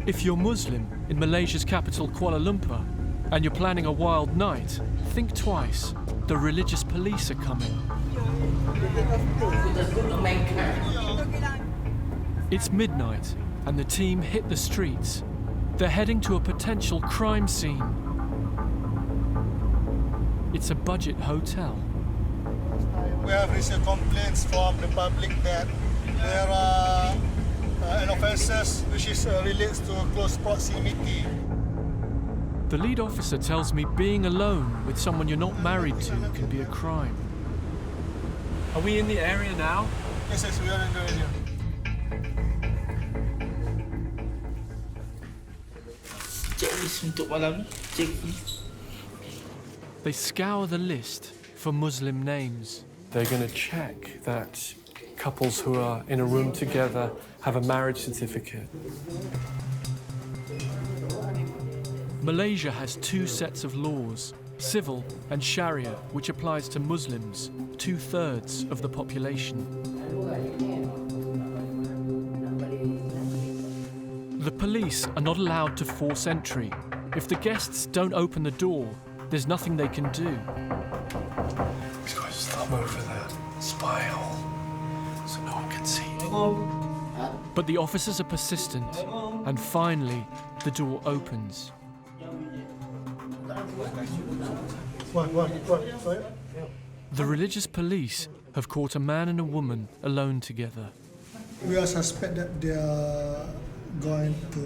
If you're Muslim in Malaysia's capital Kuala Lumpur and you're planning a wild night, think twice. The religious police are coming. It's midnight and the team hit the streets. They're heading to a potential crime scene. It's a budget hotel. We have received complaints from the public that there are an offences which relates to close proximity. The lead officer tells me being alone with someone you're not married to can be a crime. Are we in the area now? Yes, we are in the area. They scour the list for Muslim names. They're going to check that couples who are in a room together have a marriage certificate. Malaysia has two sets of laws, civil and Sharia, which applies to Muslims, 2/3 of the population. The police are not allowed to force entry. If the guests don't open the door, there's nothing they can do. He's got his thumb over that spy hole, so no one can see. But the officers are persistent, and finally, the door opens. Sorry? The religious police have caught a man and a woman alone together. We are suspect that they are going to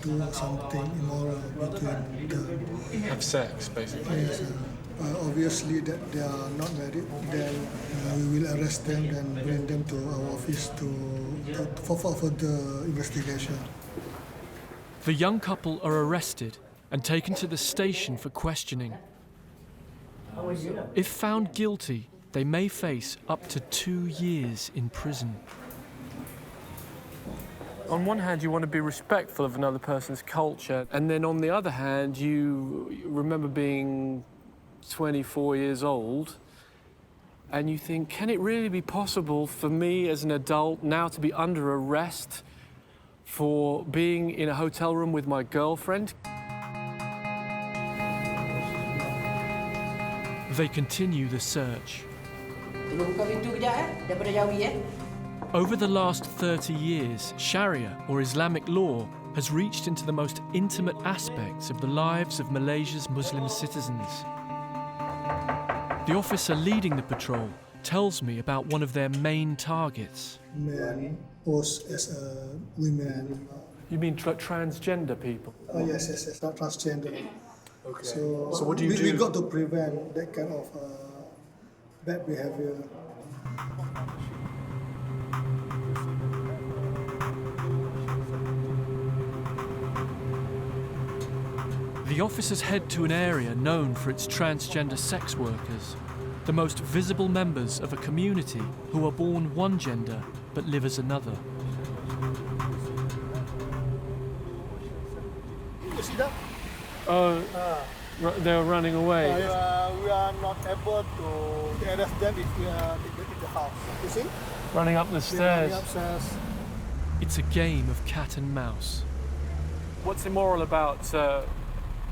do something immoral between them. Have sex, basically. Yes, obviously that they are not married, then we will arrest them and bring them to our office for the investigation. The young couple are arrested and taken to the station for questioning. If found guilty, they may face up to 2 years in prison. On one hand, you want to be respectful of another person's culture, and then on the other hand, you remember being 24 years old, and you think, can it really be possible for me as an adult now to be under arrest for being in a hotel room with my girlfriend? They continue the search. Over the last 30 years, Sharia, or Islamic law, has reached into the most intimate aspects of the lives of Malaysia's Muslim citizens. The officer leading the patrol tells me about one of their main targets. Men pose as women. You mean transgender people? Yes, not transgender. Okay. So what do you do? We got to prevent that kind of bad behavior. The officers head to an area known for its transgender sex workers, the most visible members of a community who are born one gender but live as another. You see that? Oh, they're running away. We are not able to arrest them if we are in the house. You see? Running up the stairs. Running upstairs. It's a game of cat and mouse. What's immoral about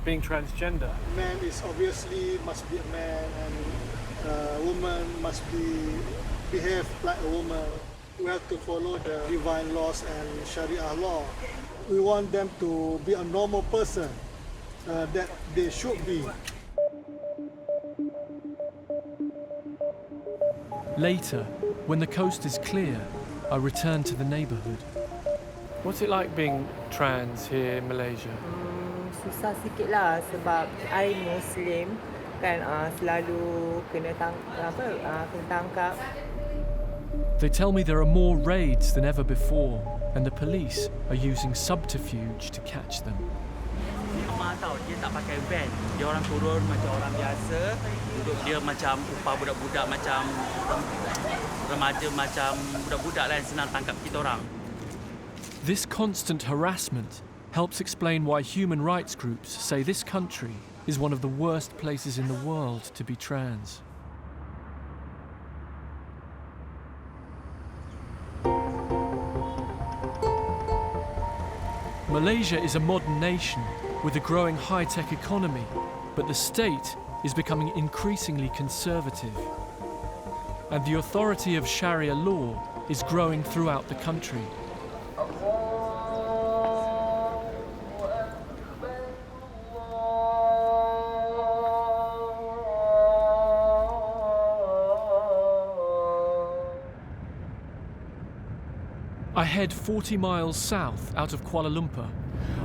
being transgender? Man is obviously must be a man, and a woman must behave like a woman. We have to follow the divine laws and Sharia law. We want them to be a normal person that they should be. Later, when the coast is clear, I return to the neighbourhood. What's it like being trans here in Malaysia? Susah sikit lah sebab I Muslim kan selalu kena tangkap. They tell me there are more raids than ever before, and the police are using subterfuge to catch them. Dia tak pakai van. Dia orang turun macam orang biasa. Duduk dia macam upah budak-budak, macam remaja, macam budak-budak lah yang senang tangkap kita orang. This constant harassment helps explain why human rights groups say this country is one of the worst places in the world to be trans. Malaysia is a modern nation with a growing high-tech economy, but the state is becoming increasingly conservative. And the authority of Sharia law is growing throughout the country. I head 40 miles south out of Kuala Lumpur.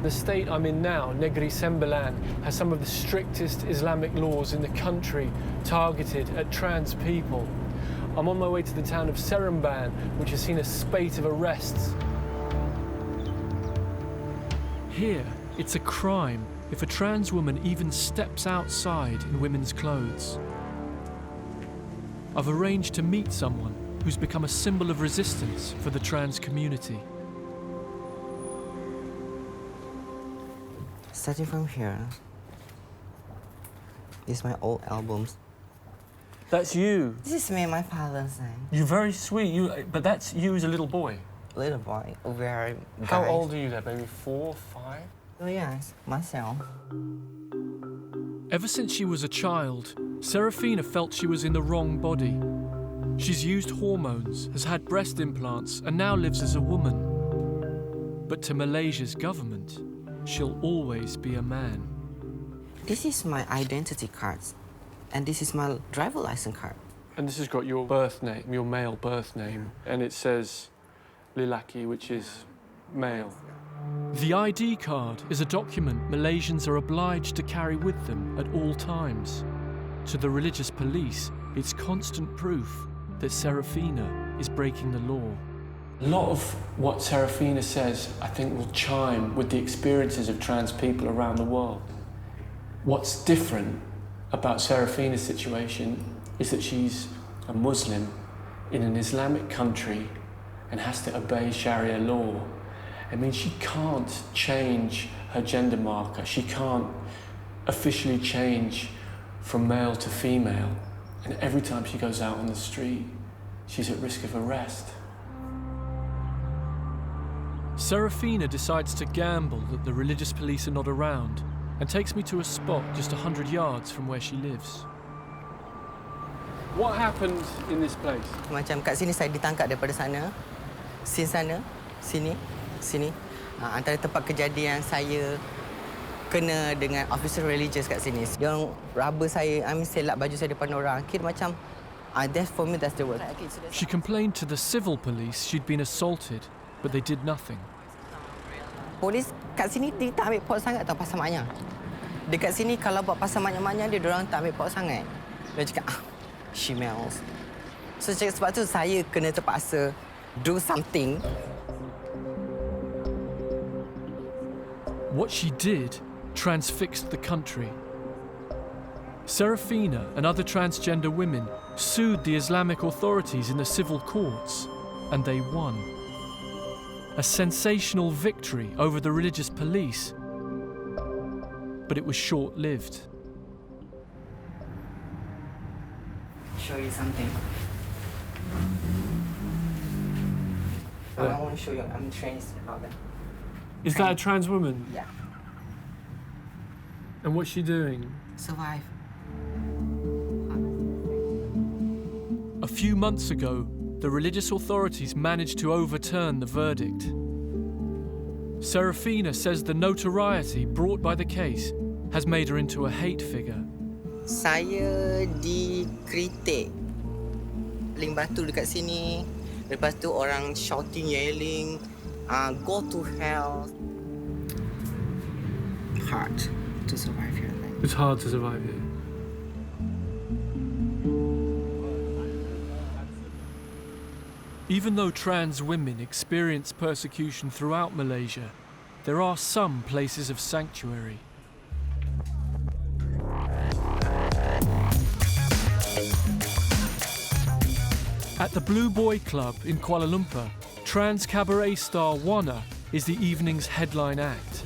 The state I'm in now, Negeri Sembilan, has some of the strictest Islamic laws in the country targeted at trans people. I'm on my way to the town of Seremban, which has seen a spate of arrests. Here, it's a crime if a trans woman even steps outside in women's clothes. I've arranged to meet someone who's become a symbol of resistance for the trans community. Starting from here, these are my old albums. That's you. This is me and my father's name. You're very sweet, but that's you as a little boy. Little boy, very How old are you there, baby? 4, 5? Oh yes, Marcel. Ever since she was a child, Serafina felt she was in the wrong body. She's used hormones, has had breast implants, and now lives as a woman. But to Malaysia's government, she'll always be a man. This is my identity card, and this is my driver license card. And this has got your birth name, your male birth name, and it says Lilaki, which is male. The ID card is a document Malaysians are obliged to carry with them at all times. To the religious police, it's constant proof that Serafina is breaking the law. A lot of what Serafina says, I think, will chime with the experiences of trans people around the world. What's different about Serafina's situation is that she's a Muslim in an Islamic country and has to obey Sharia law. I mean, she can't change her gender marker. She can't officially change from male to female. And every time she goes out on the street, she's at risk of arrest. Serafina decides to gamble that the religious police are not around and takes me to a spot just 100 yards from where she lives. What happened in this place? Macam kat sini saya ditangkap daripada sana, sana, sini. Antara tempat kejadian saya kena dengan officer religious kat sini. Yang raba saya, selak baju saya depan orang. Kira macam, for me, that's the word. She complained to the civil police she'd been assaulted, but they did nothing. Polis kat sini dia tak ambil pot sangat tau pasal maknya. Dekat sini kalau buat pasal maknya-maknya dia diorang tak ambil pot sangat. Dia cakap, she smells. So sebab tu saya kena terpaksa do something. What she did transfixed the country. Serafina and other transgender women sued the Islamic authorities in the civil courts, and they won. A sensational victory over the religious police, but it was short-lived. Show you something. I want to show you, I'm trans about that. Is that a trans woman? Yeah. And what's she doing? Survive. A few months ago, the religious authorities managed to overturn the verdict. Serafina says the notoriety brought by the case has made her into a hate figure. Saya dikritik. Paling batu dekat sini. Lepas tu orang shouting, yelling. Go to hell. Hard to survive here. It's hard to survive here. Even though trans women experience persecution throughout Malaysia, there are some places of sanctuary. At the Blue Boy Club in Kuala Lumpur, trans cabaret star Wana is the evening's headline act.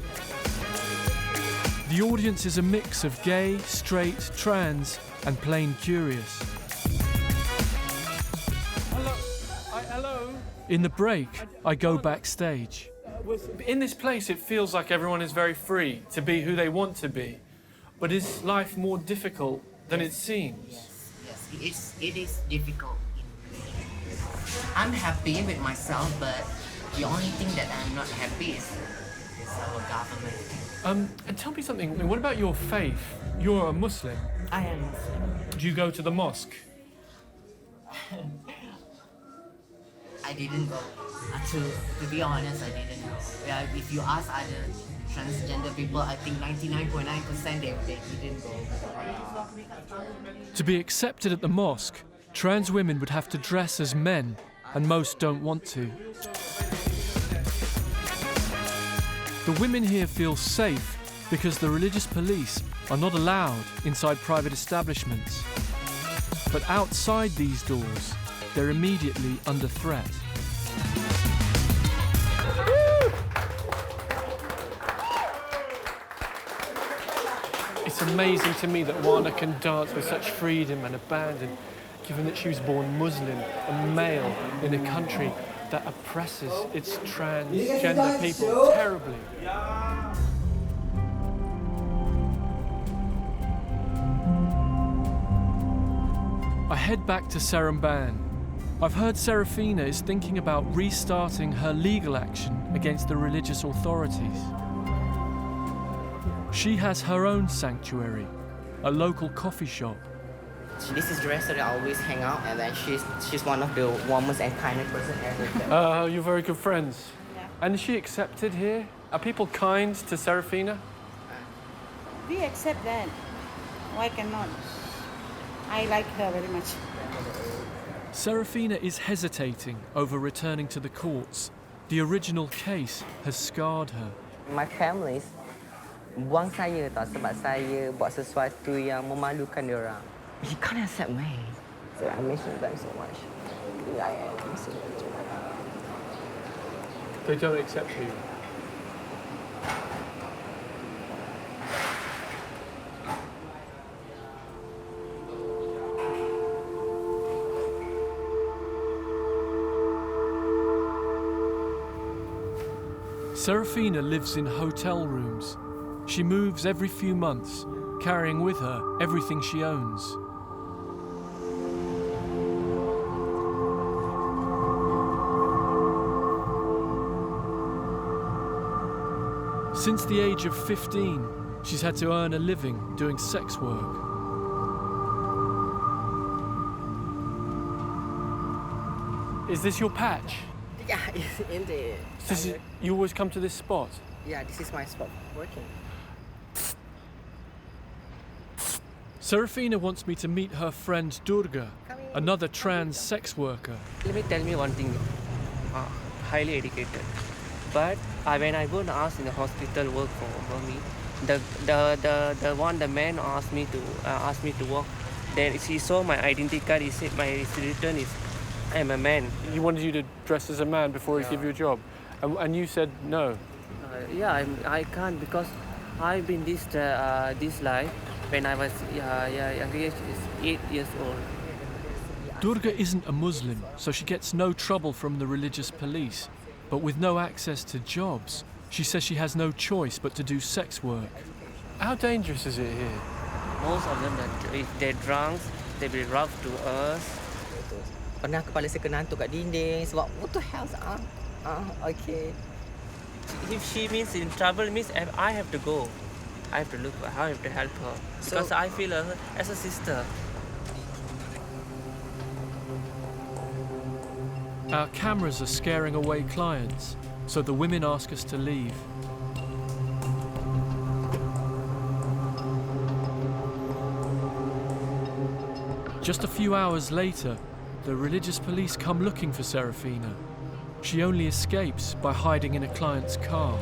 The audience is a mix of gay, straight, trans, and plain curious. Hello. In the break, I go backstage. In this place, it feels like everyone is very free to be who they want to be. But is life more difficult than it seems? Yes, it is difficult. I'm happy with myself, but the only thing that I'm not happy is our government. And tell me something, what about your faith? You're a Muslim. I am Muslim. Do you go to the mosque? I didn't go. To be honest, I didn't go. Yeah, if you ask other transgender people, I think 99.9% they didn't go. To be accepted at the mosque, trans women would have to dress as men, and most don't want to. The women here feel safe because the religious police are not allowed inside private establishments. But outside these doors, they're immediately under threat. It's amazing to me that Wana can dance with such freedom and abandon, given that she was born Muslim and male in a country that oppresses its transgender people terribly. I head back to Seremban. I've heard Serafina is thinking about restarting her legal action against the religious authorities. She has her own sanctuary, a local coffee shop. This is the restaurant I always hang out, and then she's one of the warmest and kindest person ever. You're very good friends. Yeah. And is she accepted here? Are people kind to Serafina? We accept that. Why cannot? I like her very much. Serafina is hesitating over returning to the courts. The original case has scarred her. My family buang saya tau sebab saya buat sesuatu yang memalukan diorang. You can't accept me. So I miss them so much. I miss them too much. They don't accept you. Serafina lives in hotel rooms. She moves every few months, carrying with her everything she owns. Since the age of 15, she's had to earn a living doing sex work. Is this your patch? Yeah, it's in the... You always come to this spot? Yeah, this is my spot working. Serafina wants me to meet her friend Durga, another trans sex worker. Let me tell you one thing, highly educated. But when I go and ask in the hospital work for me, the man asked me to work. Then he saw my identity card. He said my return is I'm a man. He wanted you to dress as a man before he give you a job, and you said no. I can't because I've been this life when I was younger age is 8 years old. Durga isn't a Muslim, so she gets no trouble from the religious police. But with no access to jobs, she says she has no choice but to do sex work. How dangerous is it here? Most of them, if they're drunk, they will rough to us. Pernah kepala saya kena hantuk kat dinding sebab what the hell? Okay. If she means in trouble, means I have to go. I have to look. I have to help her because I feel her as a sister. Our cameras are scaring away clients, so the women ask us to leave. Just a few hours later, the religious police come looking for Serafina. She only escapes by hiding in a client's car.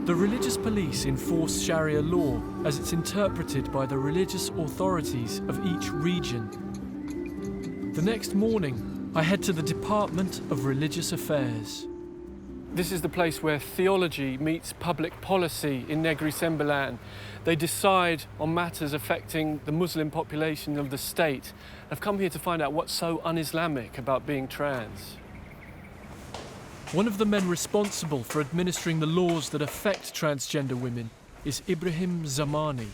The religious police enforce Sharia law as it's interpreted by the religious authorities of each region. The next morning, I head to the Department of Religious Affairs. This is the place where theology meets public policy in Negri Sembilan. They decide on matters affecting the Muslim population of the state. I've come here to find out what's so un-Islamic about being trans. One of the men responsible for administering the laws that affect transgender women is Ibrahim Zamani.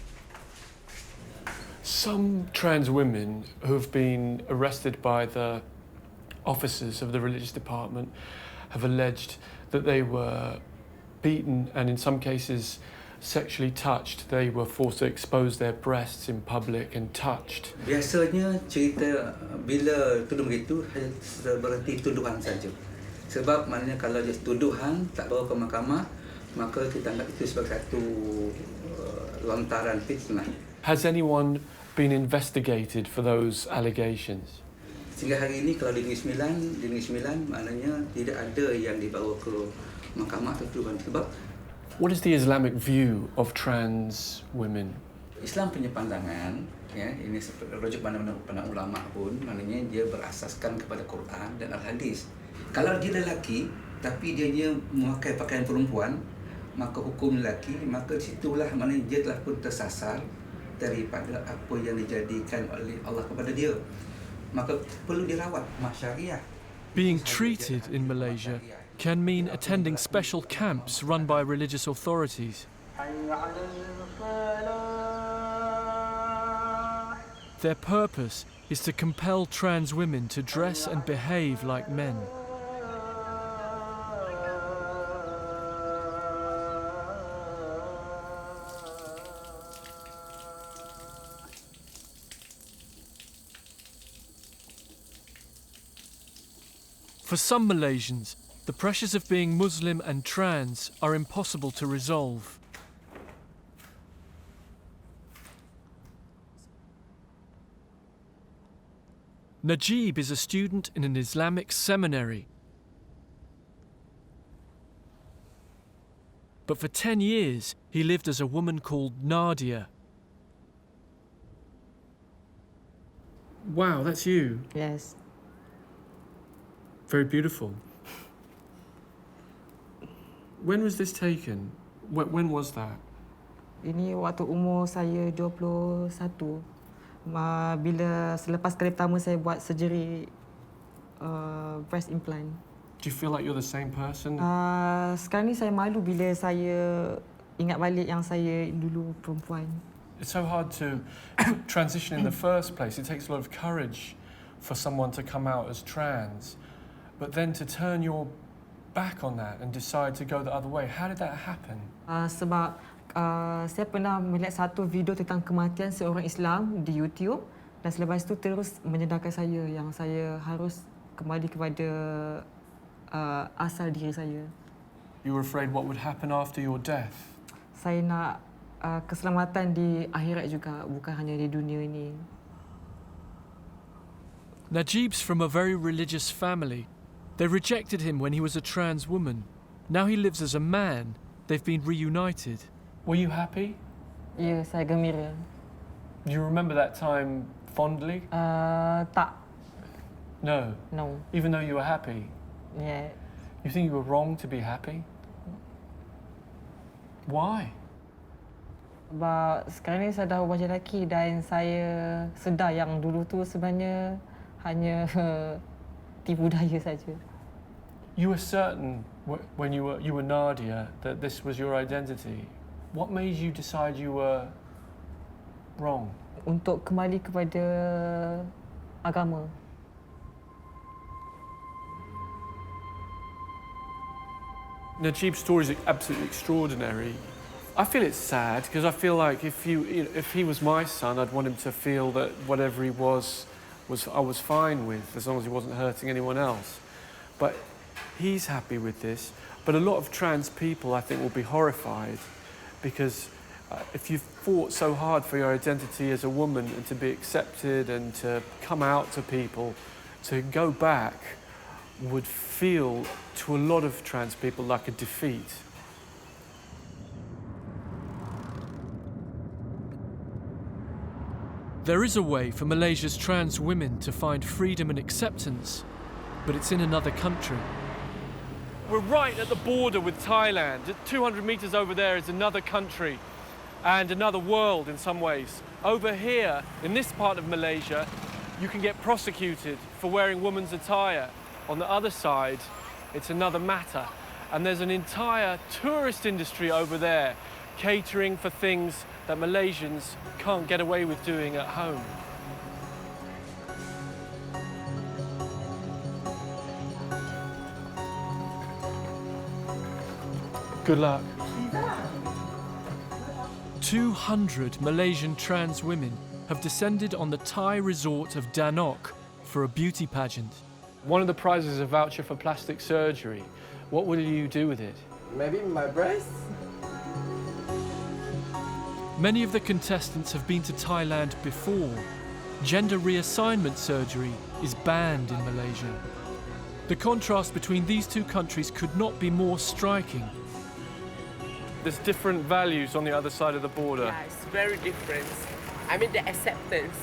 Some trans women who've been arrested by the officers of the religious department have alleged that they were beaten and in some cases sexually touched. They were forced to expose their breasts in public and touched. Biasanya cerita bila tuduh begitu berhenti tuduhan saja. Sebab maknanya kalau dia tuduhan tak bawa ke mahkamah, maka kita anggap itu sebagai satu lontaran fitnah. Has anyone been investigated for those allegations? Sehingga hari ini kalau di Negeri Sembilan maknanya tidak ada yang dibawa ke mahkamah atau tuduhan. Sebab what is the Islamic view of trans women? Islam punya pandangan, ya, ini rujuk mana-mana ulama pun, maknanya dia berasaskan kepada Quran dan Al-Hadis. Kalau dia lelaki tapi dia memakai pakaian perempuan, maka hukum lelaki, maka situlah maknanya dia telah pun tersasar daripada apa yang dijadikan oleh Allah kepada dia. Maka perlu dirawat syariah. Being treated in Malaysia can mean attending special camps run by religious authorities. Their purpose is to compel trans women to dress and behave like men. For some Malaysians, the pressures of being Muslim and trans are impossible to resolve. Najib is a student in an Islamic seminary. But for 10 years, he lived as a woman called Nadia. Wow, that's you. Yes. Very beautiful. When was this taken? When was that? Ini waktu umur saya 21. Bila selepas kali pertama saya buat surgery breast implant. Do you feel like you're the same person? Sekarang ni saya malu bila saya ingat balik yang saya dulu perempuan. It's so hard to transition in the first place. It takes a lot of courage for someone to come out as trans. But then to turn your back on that and decide to go the other way, how did that happen? Sebab saya pernah melihat satu video tentang kematian seorang Islam di YouTube dan selepas itu terus menyedarkan saya yang saya harus kembali kepada asal diri saya. You were afraid what would happen after your death? Saya nak keselamatan di akhirat juga, bukan hanya di dunia ini. Najib's from a very religious family. They rejected him when he was a trans woman. Now he lives as a man. They've been reunited. Were you happy? Ya, saya gembira. Do you remember that time fondly? Tak. No. No. Even though you were happy? Yeah. You think you were wrong to be happy? Why? Sebab sekarang ni saya dah berubah jadi lelaki dan saya sedar yang dulu tu sebenarnya hanya tipu daya saja. You were certain when you were Nadia that this was your identity. What made you decide you were wrong? Untuk kembali kepada agama. Najib's story is absolutely extraordinary. I feel it's sad because I feel like if he was my son, I'd want him to feel that whatever he was I was fine with, as long as he wasn't hurting anyone else. But he's happy with this. But a lot of trans people, I think, will be horrified because if you've fought so hard for your identity as a woman and to be accepted and to come out to people, to go back would feel to a lot of trans people like a defeat. There is a way for Malaysia's trans women to find freedom and acceptance, but it's in another country. We're right at the border with Thailand. 200 meters over there is another country and another world in some ways. Over here, in this part of Malaysia, you can get prosecuted for wearing women's attire. On the other side, it's another matter. And there's an entire tourist industry over there, catering for things that Malaysians can't get away with doing at home. Good luck. 200 Malaysian trans women have descended on the Thai resort of Danok for a beauty pageant. One of the prizes is a voucher for plastic surgery. What will you do with it? Maybe my breast. Many of the contestants have been to Thailand before. Gender reassignment surgery is banned in Malaysia. The contrast between these two countries could not be more striking. There's different values on the other side of the border. Yeah, it's very different. I mean, the acceptance.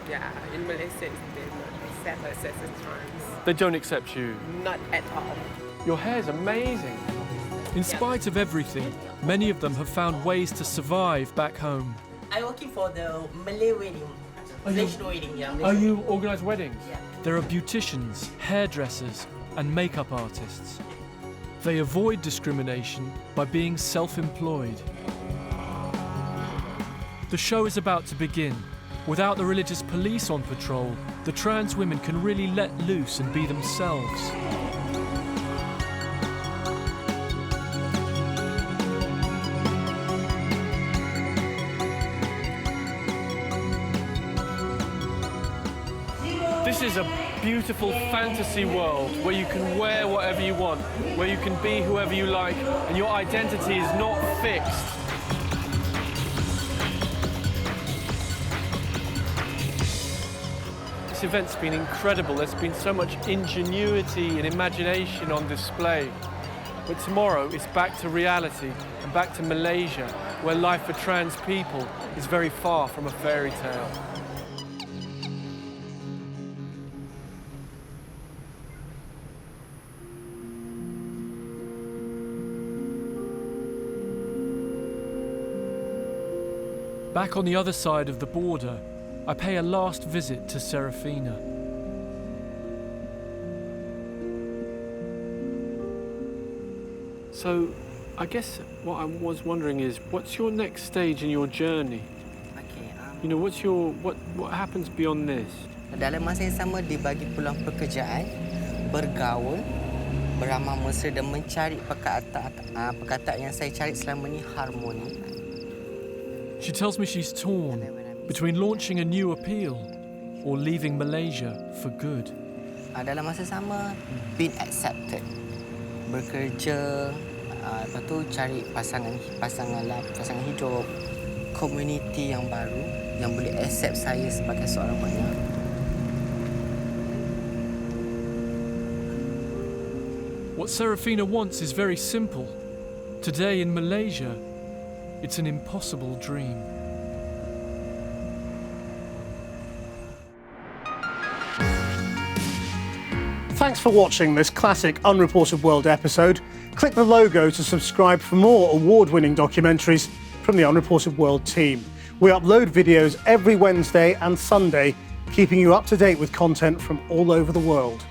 Yeah, in Malaysia, they don't accept us as a trans. They don't accept you? Not at all. Your hair's amazing. In spite of everything, many of them have found ways to survive back home. I'm working for the Malay wedding. Malaysian wedding, yeah. Oh, you organise weddings? Yeah. There are beauticians, hairdressers, and makeup artists. They avoid discrimination by being self-employed. The show is about to begin. Without the religious police on patrol, the trans women can really let loose and be themselves. This is a beautiful fantasy world where you can wear whatever you want, where you can be whoever you like, and your identity is not fixed. This event's been incredible. There's been so much ingenuity and imagination on display. But tomorrow it's back to reality and back to Malaysia, where life for trans people is very far from a fairy tale. Back on the other side of the border, I pay a last visit to Serafina. So, I guess what I was wondering is, what's your next stage in your journey? Okay. You know, what happens beyond this? Dalam masa yang sama dibagi peluang pekerjaan, bergaul, beramah mesra dan mencari perkataan yang saya cari selama ni harmoni. She tells me she's torn between launching a new appeal or leaving Malaysia for good. Dalam masa sama, being accepted. Bekerja, lepas tu cari pasangan hidup, community yang baru yang boleh accept saya sebagai seorang wanita. What Serafina wants is very simple. Today in Malaysia, it's an impossible dream. Thanks for watching this classic Unreported World episode. Click the logo to subscribe for more award-winning documentaries from the Unreported World team. We upload videos every Wednesday and Sunday, keeping you up to date with content from all over the world.